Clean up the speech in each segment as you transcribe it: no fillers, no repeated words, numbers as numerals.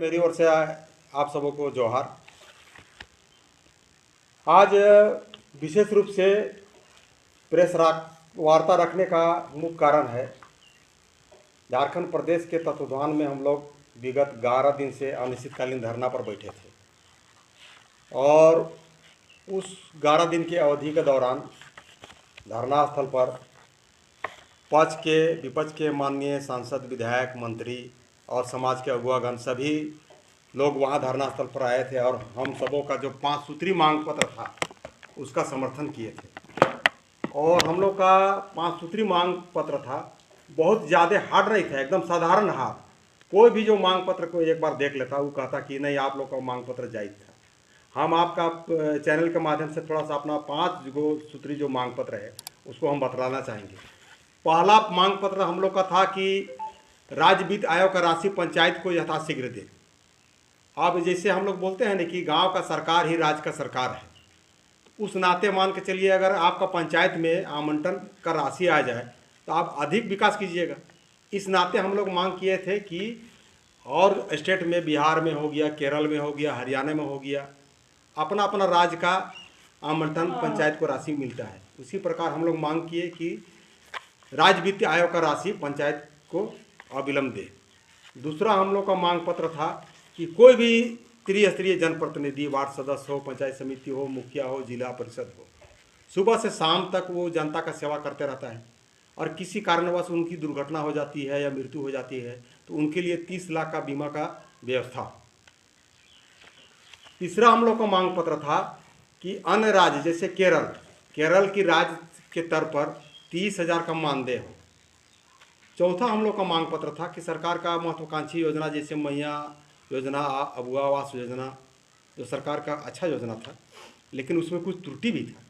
मेरी ओर से आप सबों को जोहार। आज विशेष रूप से प्रेस वार्ता रखने का मुख्य कारण है, झारखंड प्रदेश के तत्वाधान में हम लोग विगत 11 दिन से अनिश्चितकालीन धरना पर बैठे थे और उस 11 दिन की अवधि के दौरान धरना स्थल पर पक्ष के विपक्ष के माननीय सांसद, विधायक, मंत्री और समाज के अगुवागण सभी लोग वहां धरना स्थल पर आए थे और हम सबों का जो 5 सूत्री मांग पत्र था उसका समर्थन किए थे। और हम लोग का 5 सूत्री मांग पत्र था, बहुत ज़्यादा हार्ड नहीं था, एकदम साधारण हार्ड। कोई भी जो मांग पत्र को एक बार देख लेता वो कहता कि नहीं, आप लोग का मांग पत्र जायज़ था। हम आपका चैनल के माध्यम से थोड़ा सा अपना 5 सूत्री जो मांग पत्र है उसको हम बतलाना चाहेंगे। पहला मांग पत्र हम लोग का था कि राज्य वित्त आयोग का राशि पंचायत को यथाशीघ्र दे। अब जैसे हम लोग बोलते हैं ना कि गांव का सरकार ही राज्य का सरकार है, उस नाते मान के चलिए अगर आपका पंचायत में आवंटन का राशि आ जाए तो आप अधिक विकास कीजिएगा। इस नाते हम लोग मांग किए थे कि और स्टेट में, बिहार में हो गया, केरल में हो गया, हरियाणा में हो गया, अपना अपना राज्य का आवंटन पंचायत को राशि मिलता है। उसी प्रकार हम लोग मांग किए कि राज्य वित्त आयोग का राशि पंचायत को अविलंब दे। दूसरा हम लोग का मांग पत्र था कि कोई भी त्रिस्तरीय जनप्रतिनिधि, वार्ड सदस्य हो, पंचायत समिति हो, मुखिया हो, जिला परिषद हो, सुबह से शाम तक वो जनता का सेवा करते रहता है और किसी कारणवश उनकी दुर्घटना हो जाती है या मृत्यु हो जाती है तो उनके लिए 30 लाख का बीमा का व्यवस्था। तीसरा हम लोग का मांग पत्र था कि अन्य राज्य जैसे केरल की राज्य के स्तर पर 30,000 का मानदेय हो। चौथा हम लोग का मांग पत्र था कि सरकार का महत्वाकांक्षी योजना जैसे मैया योजना, अबुआ आवास योजना, जो सरकार का अच्छा योजना था लेकिन उसमें कुछ त्रुटि भी था,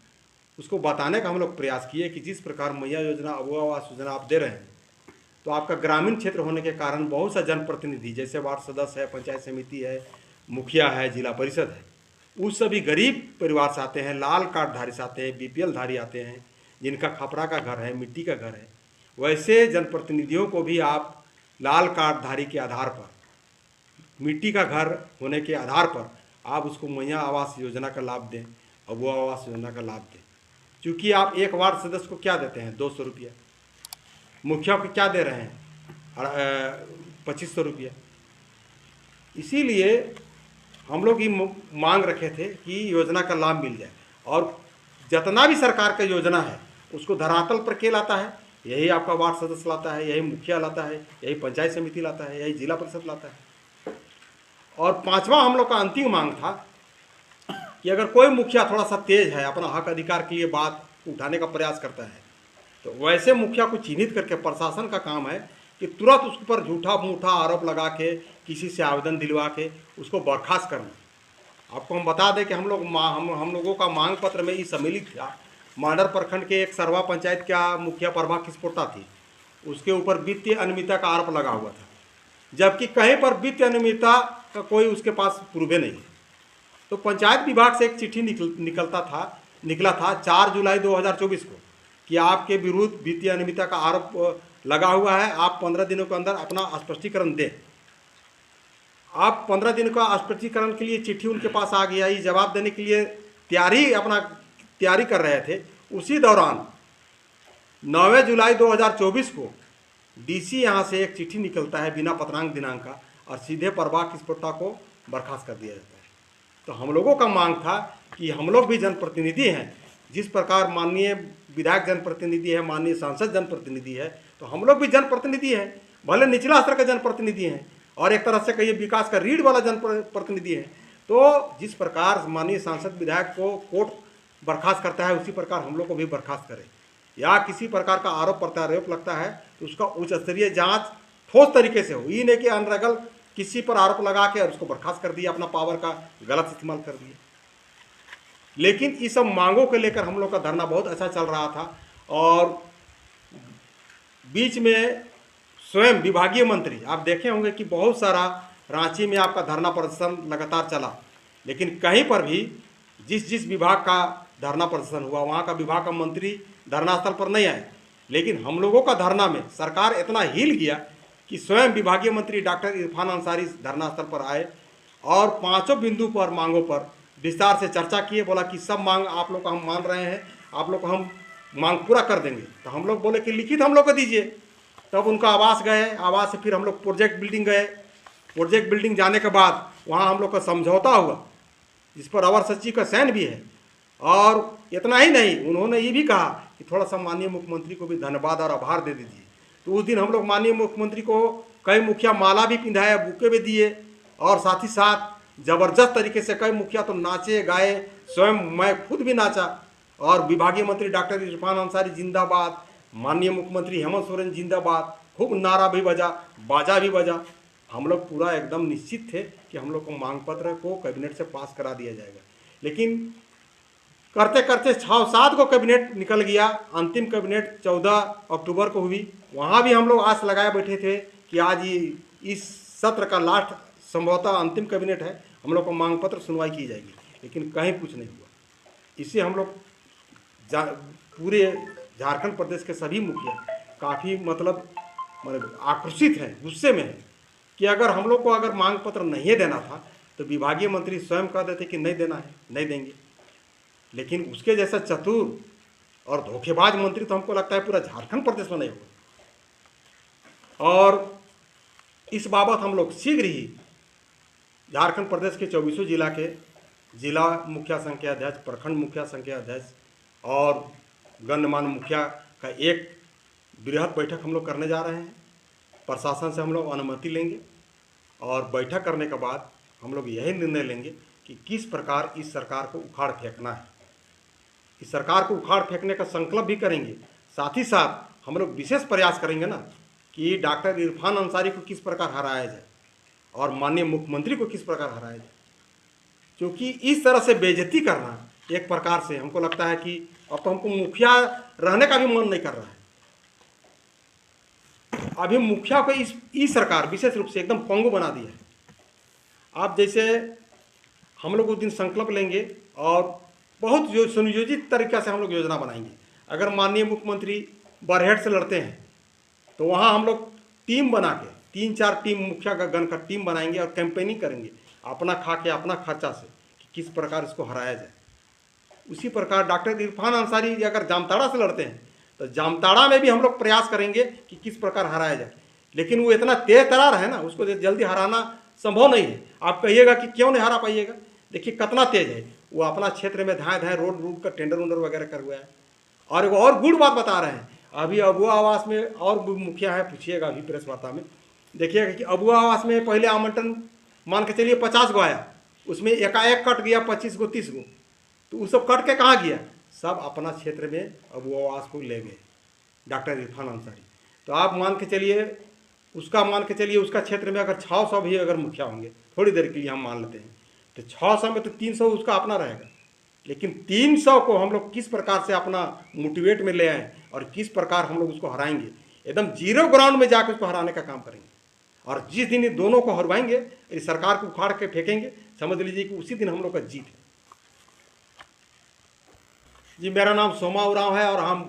उसको बताने का हम लोग प्रयास किए कि जिस प्रकार मैया योजना, अबुआ आवास योजना आप दे रहे हैं तो आपका ग्रामीण क्षेत्र होने के कारण बहुत सा जनप्रतिनिधि जैसे वार्ड सदस्य है, पंचायत समिति है, मुखिया है, जिला परिषद है, उस सभी गरीब परिवार से आते हैं, लाल कार्डधारी से आते हैं, BPL धारी आते हैं, जिनका खपरा का घर है, मिट्टी का घर है। वैसे जनप्रतिनिधियों को भी आप लाल कार्डधारी के आधार पर, मिट्टी का घर होने के आधार पर आप उसको मैया आवास योजना का लाभ दें, अबुआ आवास योजना का लाभ दें। क्योंकि आप एक वार्ड सदस्य को क्या देते हैं, 200 रुपया, मुखिया को क्या दे रहे हैं, 2500 रुपया। इसीलिए हम लोग ये मांग रखे थे कि योजना का लाभ मिल जाए और जितना भी सरकार का योजना है उसको धरातल पर के लाता है, यही आपका वार्ड सदस्य लाता है, यही मुखिया लाता है, यही पंचायत समिति लाता है, यही जिला परिषद लाता है। और पांचवा हम लोग का अंतिम मांग था कि अगर कोई मुखिया थोड़ा सा तेज है, अपना हक अधिकार के लिए बात उठाने का प्रयास करता है तो वैसे मुखिया को चिन्हित करके प्रशासन का काम है कि तुरंत उसके ऊपर झूठा मूठा आरोप लगा के, किसी से आवेदन दिलवा के उसको बर्खास्त करना। आपको हम बता दें कि हम लोगों का मांग पत्र में ये सम्मिलित था। मांडर प्रखंड के एक सरवा पंचायत का मुखिया प्रभा किस्पोटा थी, उसके ऊपर वित्तीय अनियमितता का आरोप लगा हुआ था, जबकि कहीं पर वित्तीय अनियमितता का कोई उसके पास प्रूफ नहीं है। तो पंचायत विभाग से एक चिट्ठी निकला था 4 जुलाई 2024 को कि आपके विरुद्ध वित्तीय अनियमितता का आरोप लगा हुआ है, आप 15 दिनों के अंदर अपना स्पष्टीकरण दें। आप 15 दिन का स्पष्टीकरण के लिए चिट्ठी उनके पास आ गया, ये जवाब देने के लिए तैयारी कर रहे थे। उसी दौरान 9 जुलाई 2024 को DC यहाँ से एक चिट्ठी निकलता है बिना पत्रांक दिनांक का और सीधे प्रभा किस्पोटा को बर्खास्त कर दिया जाता है। तो हम लोगों का मांग था कि हम लोग भी जनप्रतिनिधि हैं, जिस प्रकार माननीय विधायक जनप्रतिनिधि है, माननीय सांसद जनप्रतिनिधि है, तो हम लोग भी जनप्रतिनिधि हैं, भले निचला स्तर का जनप्रतिनिधि हैं और एक तरह से कहिए विकास का रीढ़ वाला जनप्रतिनिधि है। तो जिस प्रकार माननीय सांसद विधायक को कोर्ट बर्खास्त करता है उसी प्रकार हम लोग को भी बर्खास्त करें, या किसी प्रकार का आरोप प्रत्यारोप लगता है तो उसका उच्च स्तरीय जाँच ठोस तरीके से हो। ये नहीं कि अनरगल किसी पर आरोप लगा के और उसको बर्खास्त कर दिया, अपना पावर का गलत इस्तेमाल कर दिया। लेकिन इस सब मांगों को लेकर हम लोग का धरना बहुत अच्छा चल रहा था और बीच में स्वयं विभागीय मंत्री, आप देखे होंगे कि बहुत सारा रांची में आपका धरना प्रदर्शन लगातार चला, लेकिन कहीं पर भी जिस विभाग का धरना प्रदर्शन हुआ वहाँ का विभाग का मंत्री धरना स्थल पर नहीं आए। लेकिन हम लोगों का धरना में सरकार इतना हिल गया कि स्वयं विभागीय मंत्री डॉक्टर इरफान अंसारी धरना स्थल पर आए और पांचों बिंदु पर मांगों पर विस्तार से चर्चा किए। बोला कि सब मांग आप लोग को हम मान रहे हैं, आप लोग को हम मांग पूरा कर देंगे। तो हम लोग बोले कि लिखित हम लोग को दीजिए। तब उनका आवास गए, आवास से फिर हम लोग प्रोजेक्ट बिल्डिंग गए। प्रोजेक्ट बिल्डिंग जाने के बाद वहाँ हम लोग का समझौता हुआ, जिस पर अवर सचिव का साइन भी है। और इतना ही नहीं, उन्होंने ये भी कहा कि थोड़ा सा माननीय मुख्यमंत्री को भी धन्यवाद और आभार दे दीजिए। तो उस दिन हम लोग माननीय मुख्यमंत्री को कई मुखिया माला भी पिंधाया, बुके भी दिए, और साथ ही साथ ज़बरदस्त तरीके से कई मुखिया तो नाचे गाए, स्वयं मैं खुद भी नाचा। और विभागीय मंत्री डॉक्टर इरफान अंसारी जिंदाबाद, माननीय मुख्यमंत्री हेमंत सोरेन जिंदाबाद, खूब नारा भी बजा, बाजा भी बजा। हम लोग पूरा एकदम निश्चित थे कि हम लोग को मांग पत्र को कैबिनेट से पास करा दिया जाएगा। लेकिन करते करते 6-7 को कैबिनेट निकल गया। अंतिम कैबिनेट 14 अक्टूबर को हुई। वहाँ भी हम लोग आस लगाए बैठे थे कि आज इस सत्र का लास्ट संभवतः अंतिम कैबिनेट है, हम लोग को मांग पत्र सुनवाई की जाएगी। लेकिन कहीं कुछ नहीं हुआ। इससे हम लोग पूरे झारखंड प्रदेश के सभी मुखिया काफ़ी मतलब आक्रोशित हैं, गुस्से में हैं कि अगर हम लोग को अगर मांग पत्र नहीं देना था तो विभागीय मंत्री स्वयं कह देते कि नहीं देना है, नहीं देंगे। लेकिन उसके जैसा चतुर और धोखेबाज मंत्री तो हमको लगता है पूरा झारखंड प्रदेश में नहीं होगा। और इस बाबत हम लोग शीघ्र ही झारखंड प्रदेश के 24 जिला के जिला मुखिया संघ के अध्यक्ष, प्रखंड मुखिया संघ के अध्यक्ष और गणमान्य मुखिया का एक बृहद बैठक हम लोग करने जा रहे हैं। प्रशासन से हम लोग अनुमति लेंगे और बैठक करने के बाद हम लोग यही निर्णय लेंगे कि किस प्रकार इस सरकार को उखाड़ फेंकना है। इस सरकार को उखाड़ फेंकने का संकल्प भी करेंगे। साथ ही साथ हम लोग विशेष प्रयास करेंगे ना कि डॉक्टर इरफान अंसारी को किस प्रकार हराया जाए और माननीय मुख्यमंत्री को किस प्रकार हराया जाए। क्योंकि इस तरह से बेइज्जती करना एक प्रकार से हमको लगता है कि अब तो हमको मुखिया रहने का भी मन नहीं कर रहा है। अभी मुखिया को इस सरकार विशेष रूप से एकदम पंगु बना दिया है। आप जैसे हम लोग उस दिन संकल्प लेंगे और बहुत जो सुनियोजित तरीक़ा से हम लोग योजना बनाएंगे। अगर माननीय मुख्यमंत्री बरहेट से लड़ते हैं तो वहाँ हम लोग टीम बना के 3-4 टीम मुखिया का गण का टीम बनाएंगे और कैंपेनिंग करेंगे अपना खा के अपना खर्चा से कि किस प्रकार इसको हराया जाए। उसी प्रकार डॉक्टर इरफान अंसारी अगर जामताड़ा से लड़ते हैं तो जामताड़ा में भी हम लोग प्रयास करेंगे कि किस प्रकार हराया जाए। लेकिन वो इतना तेज तरार है ना, उसको जल्दी हराना संभव नहीं है। आप कहिएगा कि क्यों नहीं हरा पाइएगा, देखिए कितना तेज है वो। अपना क्षेत्र में धाए धाए रोड का टेंडर वेंडर वगैरह कर हुआ है। और एक और गुड़ बात बता रहे हैं, अभी अबुआ आवास में और मुखिया है, पूछिएगा अभी प्रेस वार्ता में देखिएगा कि अबुआ आवास में पहले आमंत्रण मान के चलिए 50 गो आया, उसमें एकाएक कट गया 25 गो 30 गो। तो वो सब कट के कहाँ गया, सब अपना क्षेत्र में अबुआ आवास को ले गए डॉक्टर इरफान अंसारी। तो आप मान के चलिए उसका क्षेत्र में अगर 600 भी अगर मुखिया होंगे, थोड़ी देर के लिए हम मान लेते हैं, तो 600 में तो 300 उसका अपना रहेगा। लेकिन 300 को हम लोग किस प्रकार से अपना मोटिवेट में ले आएँ और किस प्रकार हम लोग उसको हराएंगे, एकदम जीरो ग्राउंड में जाकर उसको हराने का काम करेंगे। और जिस दिन ये दोनों को हरवाएंगे, इस सरकार को उखाड़ के फेंकेंगे, समझ लीजिए कि उसी दिन हम लोग का जीत है। जी, मेरा नाम सोमा उरांव है और हम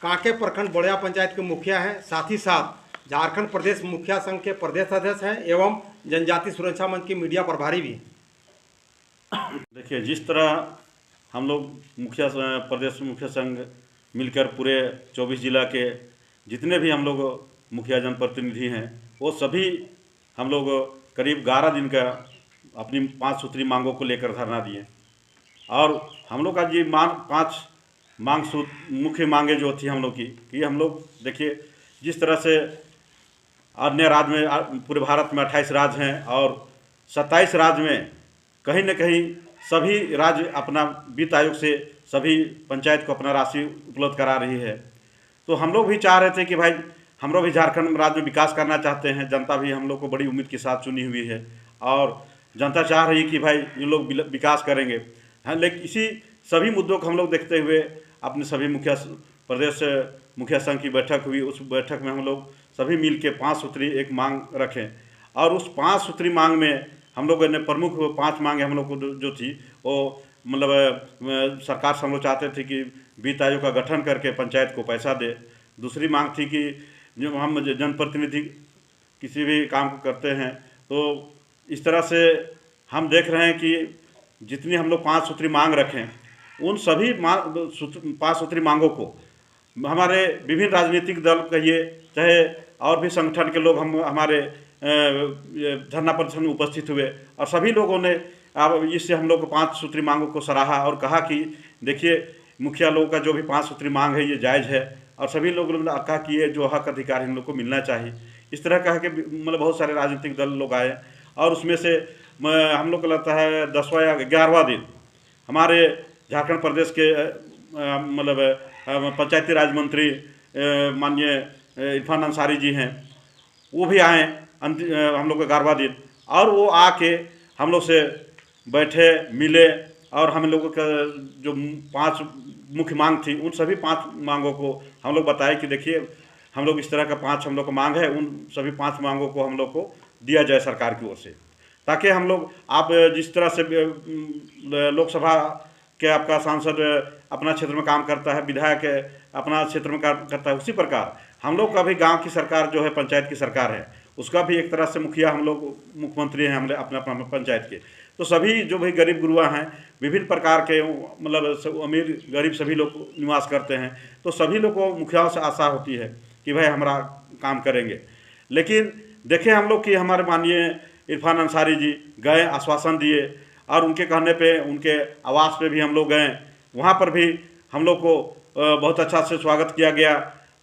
कांके प्रखंड बड़िया पंचायत के मुखिया हैं। साथ ही साथ झारखंड प्रदेश मुखिया संघ के प्रदेश अध्यक्ष हैं एवं जनजाति सुरक्षा मंच के मीडिया प्रभारी भी। देखिए, जिस तरह हम लोग प्रदेश मुखिया संघ मिलकर पूरे 24 जिला के जितने भी हम लोग मुखिया जनप्रतिनिधि हैं, वो सभी हम लोग करीब 11 दिन का अपनी 5 सूत्री मांगों को लेकर धरना दिए। और हम लोग का जी 5 मुख्य मांगे जो थी हम लोग की कि हम लोग देखिए, जिस तरह से अन्य राज्य में पूरे भारत में 28 राज्य हैं और 27 राज्य में कहीं न कहीं सभी राज्य अपना वित्त आयोग से सभी पंचायत को अपना राशि उपलब्ध करा रही है। तो हम लोग भी चाह रहे थे कि भाई हम लोग भी झारखंड राज्य में विकास करना चाहते हैं। जनता भी हम लोग को बड़ी उम्मीद के साथ चुनी हुई है और जनता चाह रही है कि भाई ये लोग विकास करेंगे। हाँ, लेकिन इसी सभी मुद्दों को हम लोग देखते हुए अपने सभी प्रदेश मुखिया संघ की बैठक हुई। उस बैठक में हम लोग सभी मिल के 5 सूत्री एक मांग रखें और उस 5 सूत्री मांग में हम लोगों ने प्रमुख 5 मांगे हम लोग को जो थी वो मतलब सरकार से हम लोग चाहते थे कि वित्त आयोग का गठन करके पंचायत को पैसा दे। दूसरी मांग थी कि जो हम जनप्रतिनिधि किसी भी काम को करते हैं। तो इस तरह से हम देख रहे हैं कि जितनी हम लोग 5 सूत्री मांग रखें, उन सभी 5 सूत्री मांगों को हमारे विभिन्न राजनीतिक दल कहिए, चाहे और भी संगठन के लोग हमारे धरना प्रदर्शन में उपस्थित हुए, और सभी लोगों ने अब इससे हम लोग को 5 सूत्री मांगों को सराहा और कहा कि देखिए मुखिया लोगों का जो भी 5 सूत्री मांग है ये जायज़ है, और सभी लोगों ने कहा कि ये जो हक अधिकार हम लोग को मिलना चाहिए। इस तरह कहा कि मतलब बहुत सारे राजनीतिक दल लोग आए, और उसमें से हम लोग को लगता है 10वां या 11वां दिन हमारे झारखंड प्रदेश के मतलब पंचायती राज मंत्री माननीय इरफान अंसारी जी हैं, वो भी आए हम लोग का 11वां दिन, और वो आके हम लोग से बैठे, मिले, और हम लोगों का जो 5 मुख्य मांग थी उन सभी 5 मांगों को हम लोग बताए कि देखिए हम लोग इस तरह का 5 हम लोग को मांग है, उन सभी 5 मांगों को हम लोग को दिया जाए सरकार की ओर से, ताकि हम लोग आप जिस तरह से लोकसभा के आपका सांसद अपना क्षेत्र में काम करता है, विधायक अपना क्षेत्र में काम करता है, उसी प्रकार हम लोग का भी गांव की सरकार जो है पंचायत की सरकार है, उसका भी एक तरह से मुखिया हम लोग मुख्यमंत्री हैं हमने अपने अपना पंचायत के। तो सभी जो भी गरीब गुरुआ हैं, विभिन्न प्रकार के मतलब अमीर गरीब सभी लोग निवास करते हैं, तो सभी लोग को मुखियाओं से आशा होती है कि भाई हमारा काम करेंगे। लेकिन देखें हम लोग कि हमारे माननीय इरफान अंसारी जी गए, आश्वासन दिए, और उनके कहने पे उनके आवास पे भी हम लोग गए, वहाँ पर भी हम लोग को बहुत अच्छा से स्वागत किया गया,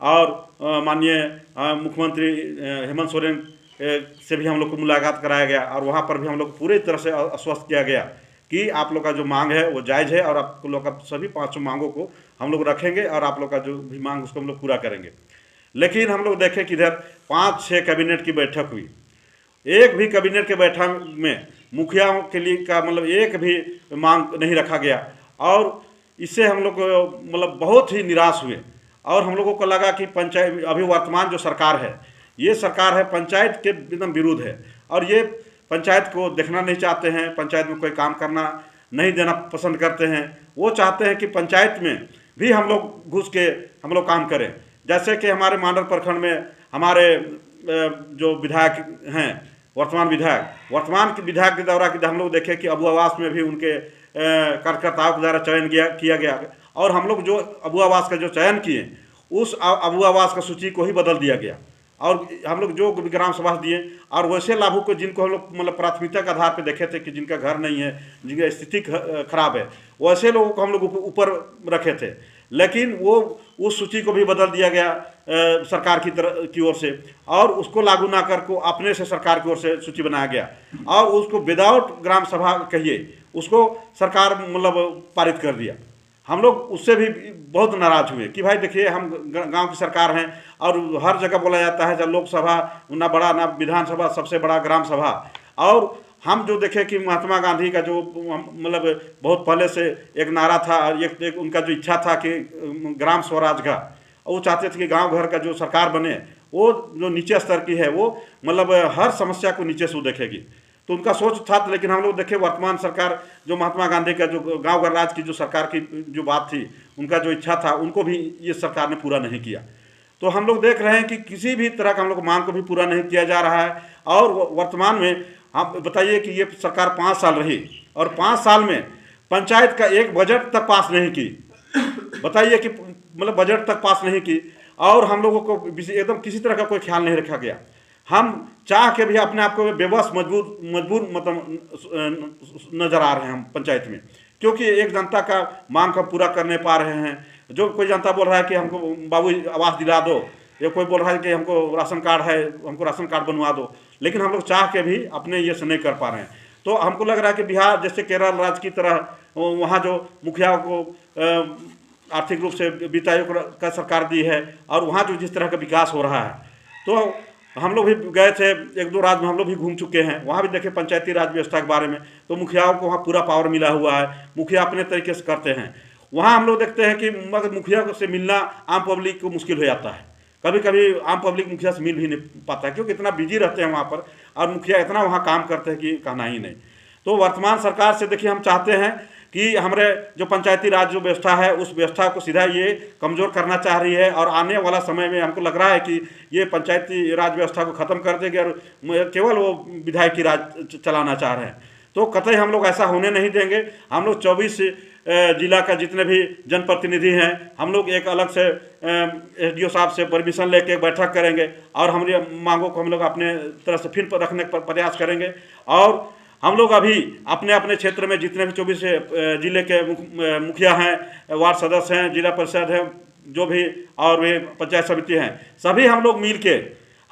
और माननीय मुख्यमंत्री हेमंत सोरेन से भी हम लोग को मुलाकात कराया गया, और वहाँ पर भी हम लोग पूरी तरह से आश्वस्त किया गया कि आप लोग का जो मांग है वो जायज़ है, और आप लोग का सभी 5 मांगों को हम लोग रखेंगे, और आप लोग का जो भी मांग उसको हम लोग पूरा करेंगे। लेकिन हम लोग देखें कि इधर 5-6 कैबिनेट की बैठक हुई, एक भी कैबिनेट के बैठक में मुखियाओं के लिए का मतलब एक भी मांग नहीं रखा गया, और इससे हम लोग मतलब बहुत ही निराश हुए, और हम लोगों को लगा कि पंचायत अभी वर्तमान जो सरकार है, ये सरकार है पंचायत के एकदम विरुद्ध है, और ये पंचायत को देखना नहीं चाहते हैं, पंचायत में कोई काम करना नहीं देना पसंद करते हैं। वो चाहते हैं कि पंचायत में भी हम लोग घुस के हम लोग काम करें। जैसे कि हमारे मांडर प्रखंड में हमारे जो विधायक हैं, वर्तमान विधायक के दौरा की हम लोग देखें कि अबू आवास में भी उनके कार्यकर्ताओं के द्वारा चयन किया गया, और हम लोग जो अबू आवास का जो चयन किए उस अबू आवास का सूची को ही बदल दिया गया, और हम लोग जो ग्राम सभा दिए, और वैसे लाभुक को जिनको हम लोग मतलब प्राथमिकता के आधार पर देखे थे कि जिनका घर नहीं है, जिनकी स्थिति खराब है, वैसे लोगों को हम लोग ऊपर रखे थे। लेकिन वो उस सूची को भी बदल दिया गया सरकार की ओर से, और उसको लागू ना कर को अपने से सरकार की ओर से सूची बनाया गया, और उसको विदाउट ग्राम सभा कहिए उसको सरकार मतलब पारित कर दिया। हम लोग उससे भी बहुत नाराज हुए कि भाई देखिए हम गांव की सरकार हैं, और हर जगह बोला जाता है जब लोकसभा ना बड़ा ना विधानसभा, सबसे बड़ा ग्राम सभा। और हम जो देखें कि महात्मा गांधी का जो मतलब बहुत पहले से एक नारा था, एक उनका जो इच्छा था कि ग्राम स्वराज का, वो चाहते थे कि गांव घर का जो सरकार बने वो जो नीचे स्तर की है वो मतलब हर समस्या को नीचे से वो देखेगी, तो उनका सोच था। लेकिन हम लोग देखें वर्तमान सरकार जो महात्मा गांधी का जो गांव घर राज की जो सरकार की जो बात थी, उनका जो इच्छा था, उनको भी ये सरकार ने पूरा नहीं किया। तो हम लोग देख रहे हैं कि किसी भी तरह का हम लोग मांग को भी पूरा नहीं किया जा रहा है। और वर्तमान में आप बताइए कि ये सरकार 5 साल रही, और 5 साल में पंचायत का एक बजट तक पास नहीं की। बताइए कि मतलब बजट तक पास नहीं की, और हम लोगों को एकदम किसी तरह का कोई ख्याल नहीं रखा गया। हम चाह के भी अपने आप को बेबस मजबूर मतलब नजर आ रहे हैं हम पंचायत में, क्योंकि एक जनता का मांग का पूरा कर नहीं पा रहे हैं। जो कोई जनता बोल रहा है कि हमको बाबू आवास दिला दो, या कोई बोल रहा है कि हमको राशन कार्ड है, हमको राशन कार्ड बनवा दो, लेकिन हम लोग चाह के भी अपने ये से नहीं कर पा रहे हैं। तो हमको लग रहा है कि बिहार जैसे केरल राज्य की तरह वहाँ जो मुखिया को आर्थिक रूप से वित्त आयोग का सरकार दी है, और वहाँ जो जिस तरह का विकास हो रहा है, तो हम लोग भी गए थे 1-2 राज्य में हम लोग भी घूम चुके हैं, वहाँ भी देखे पंचायती राज व्यवस्था के बारे में, तो मुखियाओं को वहाँ पूरा पावर मिला हुआ है, मुखिया अपने तरीके से करते हैं। वहाँ हम लोग देखते हैं कि मगर मुखिया से मिलना आम पब्लिक को मुश्किल हो जाता है, कभी कभी आम पब्लिक मुखिया से मिल भी नहीं पाता है, क्योंकि इतना बिजी रहते हैं वहाँ पर, और मुखिया इतना वहाँ काम करते हैं कि कहना ही नहीं। तो वर्तमान सरकार से देखिए हम चाहते हैं कि हमारे जो पंचायती राज जो व्यवस्था है उस व्यवस्था को सीधा ये कमज़ोर करना चाह रही है, और आने वाला समय में हमको लग रहा है कि ये पंचायती राज व्यवस्था को ख़त्म कर देंगे और केवल वो विधायकी राज चलाना चाह रहे हैं। तो कतई हम लोग ऐसा होने नहीं देंगे। हम लोग 24 जिला का जितने भी जनप्रतिनिधि हैं, हम लोग एक अलग से SDO साहब से परमिशन लेके बैठक करेंगे और हमारी मांगों को हम लोग अपने तरह से फिर रखने का प्रयास करेंगे। और हम लोग अभी अपने अपने क्षेत्र में जितने भी 24 जिले के मुखिया हैं, वार्ड सदस्य हैं, जिला परिषद हैं, जो भी और वे पंचायत समिति हैं, सभी हम लोग मिल के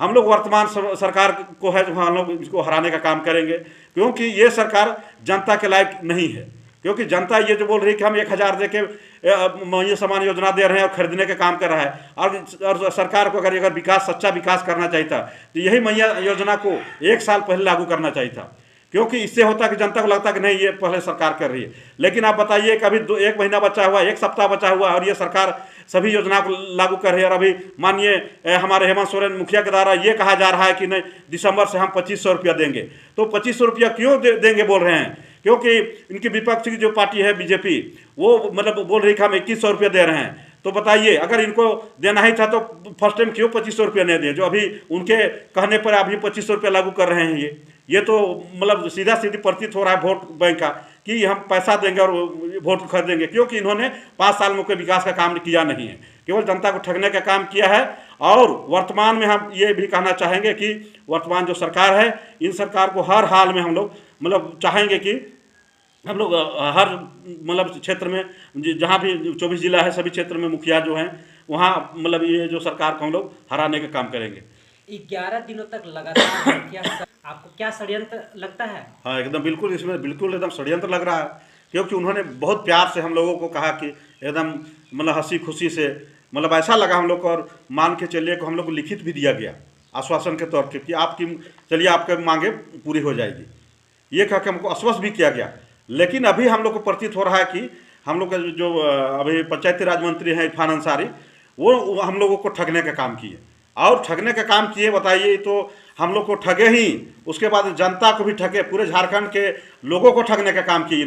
हम लोग वर्तमान सरकार को है हम लोग इसको हराने का काम करेंगे, क्योंकि ये सरकार जनता के लायक नहीं है। क्योंकि जनता ये जो बोल रही है कि हम 1000 दे के ये समान योजना दे रहे हैं और खरीदने का काम कर रहा है, और सरकार को अगर विकास सच्चा विकास करना चाहिए था तो यही मैया योजना को 1 साल पहले लागू करना चाहिए था, क्योंकि इससे होता कि जनता को लगता कि नहीं ये पहले सरकार कर रही है। लेकिन आप बताइए कि अभी 1 महीना बचा हुआ, 1 सप्ताह बचा हुआ और ये सरकार सभी योजना को लागू कर रही है। और अभी मानिए हमारे हेमंत सोरेन मुखिया के द्वारा ये कहा जा रहा है कि नहीं दिसंबर से हम 2500 रुपया देंगे। तो 2500 रुपया क्यों देंगे बोल रहे हैं? क्योंकि इनकी विपक्ष की जो पार्टी है BJP, वो मतलब बोल रही है कि हम 2100 रुपया दे रहे हैं। तो बताइए अगर इनको देना ही था तो फर्स्ट टाइम क्यों 2500 रुपया नहीं दिए, जो अभी उनके कहने पर अभी 2500 रुपया लागू कर रहे हैं। ये तो मतलब सीधा सीधी प्रतीत हो रहा है वोट बैंक का कि हम पैसा देंगे और वोट खरीदेंगे, क्योंकि इन्होंने 5 साल में कोई विकास का काम किया नहीं है, केवल जनता को ठगने का काम किया है। और वर्तमान में हम ये भी कहना चाहेंगे कि वर्तमान जो सरकार है, इन सरकार को हर हाल में हम लोग मतलब चाहेंगे कि हम लोग हर मतलब क्षेत्र में जहाँ भी 24 जिला है सभी क्षेत्र में मुखिया जो हैं वहाँ मतलब ये जो सरकार को हम लोग हराने का काम करेंगे। 11 दिनों तक लगातार आपको क्या षड्यंत्र लगता है? हाँ एकदम बिल्कुल, इसमें बिल्कुल एकदम षड्यंत्र लग रहा है, क्योंकि उन्होंने बहुत प्यार से हम लोगों को कहा कि एकदम मतलब हंसी खुशी से मतलब ऐसा लगा हम लोग को, और मान के चलिए को हम लोग को लिखित भी दिया गया आश्वासन के तौर पर कि आपकी चलिए आपके मांगे पूरी हो जाएगी, ये कह के हमको आश्वस्त भी किया गया। लेकिन अभी हम लोग को प्रतीत हो रहा है कि हम लोग का जो अभी पंचायती राज मंत्री हैं इरफान अंसारी, वो हम लोगों को ठगने का काम किए और ठगने का काम किए। बताइए, तो हम लोग को ठगे ही, उसके बाद जनता को भी ठगे, पूरे झारखंड के लोगों को ठगने का काम किए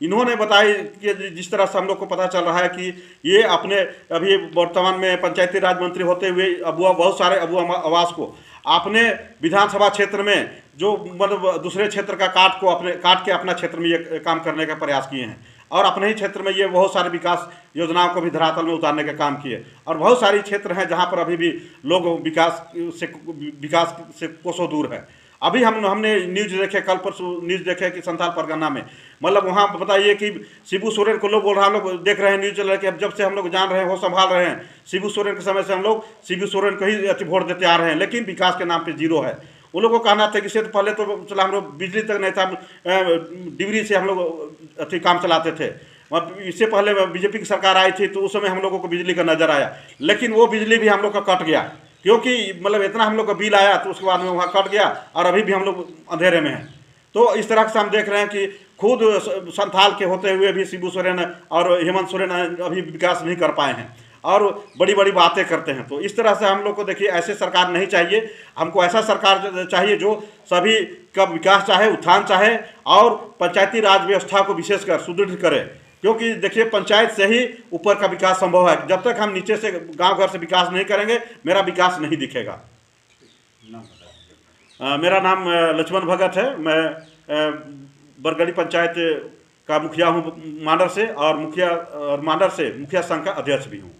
इन्होंने बताई कि जिस तरह से हम लोग को पता चल रहा है कि ये अपने अभी वर्तमान में पंचायती राज मंत्री होते हुए बहुत सारे आवास को अपने विधानसभा क्षेत्र में जो मतलब दूसरे क्षेत्र का काट के अपना क्षेत्र में ये काम करने का प्रयास किए हैं, और अपने ही क्षेत्र में ये बहुत सारे विकास योजनाओं को भी धरातल में उतारने का काम किए। और बहुत सारी क्षेत्र हैं जहाँ पर अभी भी लोग विकास से कोसों दूर है। अभी हमने न्यूज़ देखे, कल परसों न्यूज़ देखे कि संथाल परगना में मतलब वहाँ बताइए कि शिबू सोरेन को लोग बोल रहा है, हम लोग देख रहे हैं न्यूज़ चल रहा है कि अब जब से हम लोग जान रहे हैं वो संभाल रहे हैं, शिबू सोरेन के समय से हम लोग शिबू सोरेन को ही वोट देते आ रहे हैं, लेकिन विकास के नाम पर जीरो है। उन लोगों को कहना था कि इससे तो पहले तो चला हम लोग बिजली तक नहीं था, डिबरी से हम लोग काम चलाते थे। इससे पहले BJP की सरकार आई थी तो उस समय हम लोगों को बिजली का नज़र आया, लेकिन वो बिजली भी हम लोग का कट गया, क्योंकि मतलब इतना हम लोग का बिल आया तो उसके बाद में वहाँ कट गया और अभी भी हम लोग अंधेरे में हैं। तो इस तरह से हम देख रहे हैं कि खुद संथाल के होते हुए भी शिबू सोरेन और हेमंत सोरेन अभी विकास नहीं कर पाए हैं और बड़ी बड़ी बातें करते हैं। तो इस तरह से हम लोग को देखिए ऐसे सरकार नहीं चाहिए, हमको ऐसा सरकार चाहिए जो सभी का विकास चाहे, उत्थान चाहे और पंचायती राज व्यवस्था को विशेषकर सुदृढ़ करे, क्योंकि देखिए पंचायत से ही ऊपर का विकास संभव है। जब तक हम नीचे से गांव घर से विकास नहीं करेंगे मेरा विकास नहीं दिखेगा। मेरा नाम लक्ष्मण भगत है, मैं बरगढ़ी पंचायत का मुखिया हूँ मांडर से, और मुखिया संघ का अध्यक्ष भी हूँ।